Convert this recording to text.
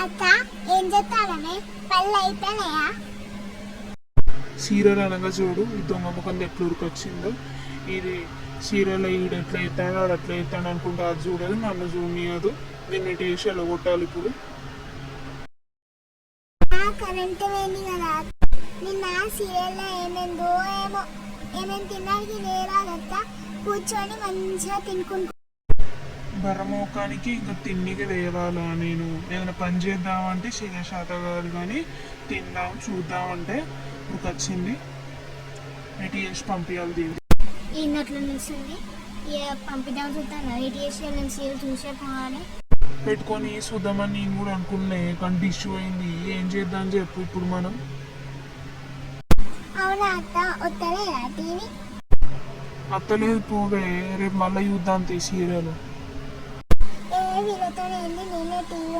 అక్క ఏం చెప్తానమే పళ్ళు అయిపోయినాయా? సీరియల్ అనగా చూడు ఈ దొంగ ముఖం ఎట్లా ఉరికొచ్చిందో. ఇది సీరియల్ ఈడు ఎట్లా ఎత్తాడు ఆడు అట్లా ఎత్తాడు అనుకుంటే అది చూడదు, నన్ను చూడనియదు. నిన్న వేసి అలా కొట్టాలి ఇప్పుడు. కరెంట్ పోయింది కదా. నిన్న సీరియల్లో ఏమేందో ఏమో ఏమేమి తినడానికి వేరాదక్క. కూర్చొని మంచిగా తినుకుంటా బర్రమోకానికి ఇంకా తిండికి వేయాలా? నేను ఏదైనా పని చేద్దామంటే శాత కాదు, కానీ తిందాం చూద్దామంటే ఇప్పుడు వచ్చింది. ఎటు చేసి పంపించాలి దీన్ని. ఈయనట్లు నిలుస్తుంది. పంపిద్దాం చూద్దాం. ఎయిట్ ఇయర్స్ నేను సీరియల్ చూసే పోవాలి పెట్టుకొని చూద్దామని నేను కూడా అనుకున్నాయి, కానీ ఇష్యూ అయింది. ఏం చేద్దాం చెప్పు ఇప్పుడు మనం. అవునా అక్క వస్తలేదా టీవీ? అత్తలేదు పోవే, రేపు మళ్ళీ చూద్దాం సీరియల్. ఏ వీళ్ళతో వెళ్ళి నేనే టీవీ